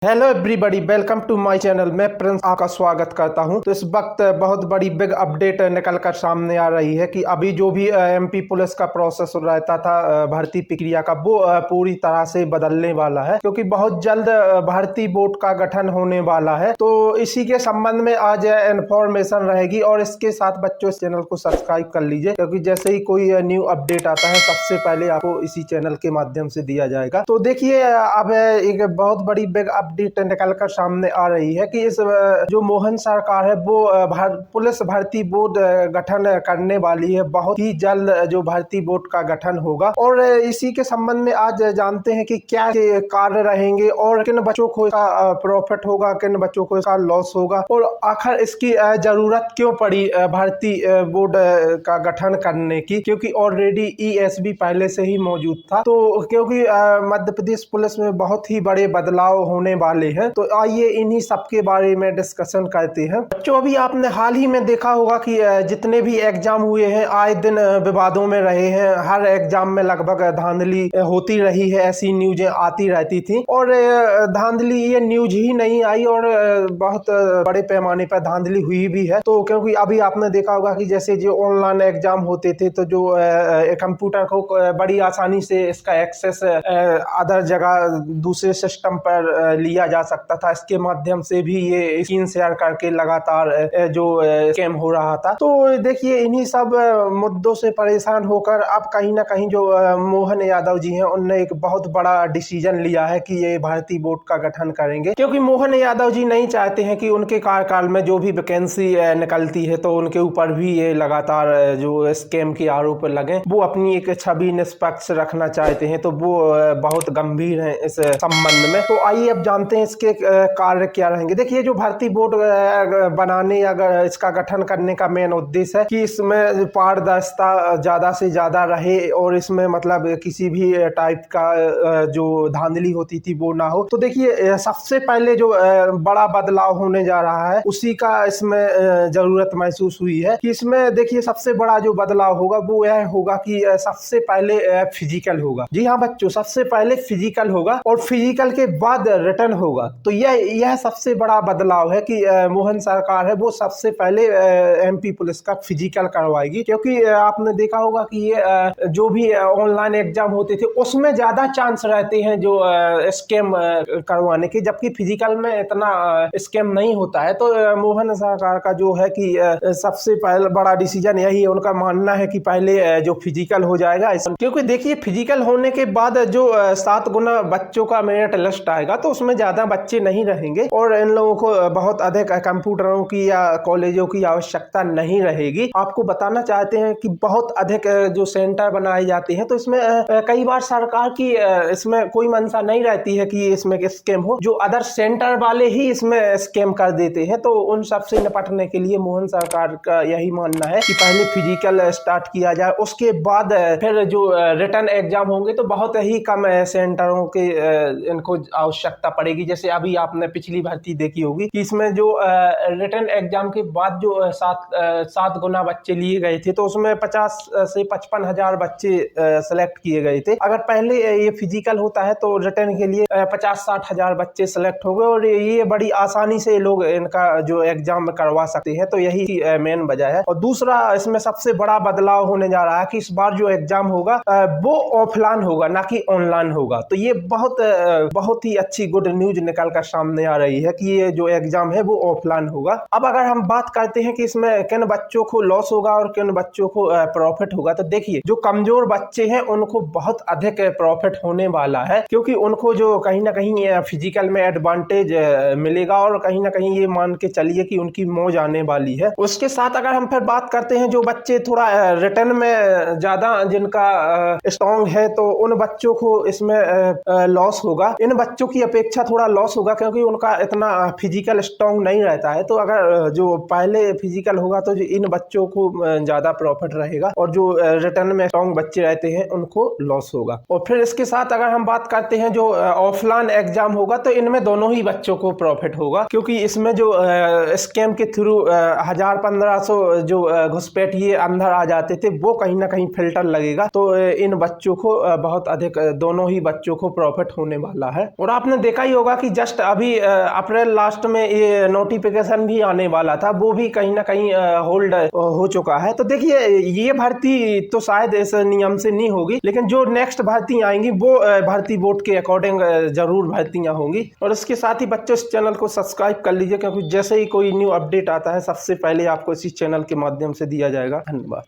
Hello everybody, welcome to my channel. मैं प्रिंस आपका स्वागत करता हूं। तो इस वक्त बहुत बड़ी बिग अपडेट निकल कर सामने आ रही है कि अभी जो भी एमपी पुलिस का प्रोसेस रहता था भर्ती प्रक्रिया का, वो पूरी तरह से बदलने वाला है, क्योंकि बहुत जल्द भर्ती बोर्ड का गठन होने वाला है। तो इसी के संबंध में आज इंफॉर्मेशन रहेगी और इसके साथ बच्चों इस चैनल को सब्सक्राइब कर लीजिए, क्योंकि जैसे ही कोई न्यू अपडेट आता है सबसे पहले आपको इसी चैनल के माध्यम से दिया जाएगा। तो देखिए, अब एक बहुत बड़ी बिग अपडेट निकल कर सामने आ रही है कि इस जो मोहन सरकार है वो पुलिस भर्ती बोर्ड गठन करने वाली है। बहुत ही जल्द जो भर्ती बोर्ड का गठन होगा और इसी के संबंध में आज जानते हैं कि क्या कार्य रहेंगे और किन बच्चों को इसका प्रॉफिट होगा, किन बच्चों को इसका लॉस होगा और आखिर इसकी जरूरत क्यों पड़ी भर्ती बोर्ड का गठन करने की, क्योंकि ऑलरेडी ईएसबी पहले से ही मौजूद था। तो क्योंकि मध्य प्रदेश पुलिस में बहुत ही बड़े बदलाव होने वाले हैं, तो आइए इन्हीं सब के बारे में डिस्कशन करते हैं। बच्चों, अभी आपने हाल ही में देखा होगा कि जितने भी एग्जाम हुए हैं आए दिन विवादों में रहे हैं। हर एग्जाम में लगभग धांधली होती रही है, ऐसी न्यूजें आती रहती थी और धांधली ये न्यूज ही नहीं आई और बहुत बड़े पैमाने पर धांधली हुई भी है। तो क्योंकि अभी आपने देखा होगा कि जैसे जो ऑनलाइन एग्जाम होते थे, तो जो कंप्यूटर को बड़ी आसानी से इसका एक्सेस अदर जगह दूसरे सिस्टम पर लिया जा सकता था। इसके माध्यम से भी ये स्क्रीन शेयर करके लगातार जो स्कैम हो रहा था। तो देखिए, इन्हीं सब मुद्दों से परेशान होकर अब कहीं ना कहीं जो मोहन यादव जी हैं उनने एक बहुत बड़ा डिसीजन लिया है कि ये भर्ती बोर्ड का गठन करेंगे, क्योंकि मोहन यादव जी नहीं चाहते हैं कि उनके कार्यकाल में जो भी वैकेंसी निकलती है तो उनके ऊपर भी ये लगातार जो स्कैम के आरोप लगे। वो अपनी एक छवि निष्पक्ष रखना चाहते हैं, तो वो बहुत गंभीर है इस संबंध में। तो आइए अब जानते हैं इसके कार्य क्या रहेंगे। देखिए, जो भर्ती बोर्ड बनाने अगर इसका गठन करने का मेन उद्देश्य है कि इसमें पारदर्शिता ज्यादा से ज्यादा रहे और इसमें मतलब किसी भी टाइप का जो धांधली होती थी वो ना हो। तो देखिए, सबसे पहले जो बड़ा बदलाव होने जा रहा है उसी का इसमें जरूरत महसूस हुई है कि इसमें देखिए सबसे बड़ा जो बदलाव होगा वो यह होगा कि सबसे पहले फिजिकल होगा। जी हाँ बच्चों, सबसे पहले फिजिकल होगा और फिजिकल के बाद रिटर्न होगा। तो यह सबसे बड़ा बदलाव है कि मोहन सरकार है वो सबसे पहले एमपी पुलिस का फिजिकल करवाएगी, क्योंकि आपने देखा होगा कि ये जो भी ऑनलाइन एग्जाम होते थे उसमें ज्यादा चांस रहते हैं जो स्कैम करवाने के, जबकि फिजिकल में इतना स्कैम नहीं होता है। तो मोहन सरकार का जो है कि सबसे पहले बड़ा डिसीजन यही है, उनका मानना है कि पहले जो फिजिकल हो जाएगा, क्योंकि देखिए फिजिकल होने के बाद जो 7 गुना बच्चों का मेरिट लिस्ट आएगा तो उसमें ज्यादा बच्चे नहीं रहेंगे और इन लोगों को बहुत अधिक कंप्यूटरों की या कॉलेजों की आवश्यकता नहीं रहेगी। आपको बताना चाहते हैं कि बहुत अधिक जो सेंटर बनाए जाते हैं तो इसमें कई बार सरकार की इसमें कोई मंशा नहीं रहती है कि इसमें स्कैम हो, जो अदर सेंटर वाले ही इसमें स्कैम कर देते हैं। तो उन सब से निपटने के लिए मोहन सरकार का यही मानना है कि पहले फिजिकल स्टार्ट किया जाए, उसके बाद फिर जो रिटर्न एग्जाम होंगे तो बहुत ही कम सेंटरों के इनको आवश्यकता पड़ेगी। जैसे अभी आपने पिछली भर्ती देखी होगी कि इसमें जो रिटर्न एग्जाम के बाद जो 7 गुना बच्चे लिए गए थे तो उसमें 50 से 55 हजार बच्चे सेलेक्ट किए गए थे। अगर पहले ये फिजिकल होता है तो रिटर्न के लिए 50-60 हजार बच्चे सेलेक्ट हो गए और ये बड़ी आसानी से लोग इनका जो एग्जाम करवा सकते हैं। तो यही मेन वजह है। और दूसरा इसमें सबसे बड़ा बदलाव होने जा रहा है कि इस बार जो एग्जाम होगा वो ऑफलाइन होगा, ना कि ऑनलाइन होगा। तो ये बहुत ही अच्छी गुड न्यूज निकल कर सामने आ रही है कि ये जो एग्जाम है वो ऑफलाइन होगा। अब अगर हम बात करते हैं कि इसमें किन बच्चों को लॉस होगा और किन बच्चों को प्रॉफिट होगा, तो देखिए जो कमजोर बच्चे हैं उनको बहुत अधिक प्रॉफिट होने वाला है, क्योंकि उनको जो कहीं ना कहीं फिजिकल में एडवांटेज मिलेगा और कहीं ना कहीं ये मान के चलिए कि उनकी मौज आने वाली है। उसके साथ अगर हम फिर बात करते हैं जो बच्चे थोड़ा रिटर्न में ज्यादा जिनका स्ट्रॉन्ग है तो उन बच्चों को इसमें लॉस होगा। इन बच्चों की अपेक्षा थोड़ा लॉस होगा क्योंकि उनका इतना फिजिकल स्ट्रॉन्ग नहीं रहता है। तो अगर जो पहले फिजिकल होगा तो इन बच्चों को ज्यादा प्रॉफिट रहेगा और जो रिटर्न में स्ट्रॉन्ग बच्चे रहते हैं उनको लॉस होगा। और फिर इसके साथ अगर हम बात करते हैं जो ऑफलाइन एग्जाम होगा तो इनमें दोनों ही बच्चों को प्रॉफिट होगा, क्योंकि इसमें जो स्कैम के थ्रू 1000-1500 जो घुसपैठिए अंदर आ जाते थे वो कहीं ना कहीं फिल्टर लगेगा। तो इन बच्चों को बहुत अधिक, दोनों ही बच्चों को प्रॉफिट होने वाला है। और आपने देखा ही होगा कि जस्ट अभी अप्रैल लास्ट में ये नोटिफिकेशन भी आने वाला था, वो भी कहीं ना कहीं होल्ड हो चुका है। तो देखिए ये भर्ती तो शायद इस नियम से नहीं होगी, लेकिन जो नेक्स्ट भर्ती आएंगी वो भर्ती बोर्ड के अकॉर्डिंग जरूर भर्तियां होंगी। और इसके साथ ही बच्चों इस चैनल को सब्सक्राइब कर लीजिए, क्योंकि जैसे ही कोई न्यू अपडेट आता है सबसे पहले आपको इसी चैनल के माध्यम से दिया जाएगा। धन्यवाद।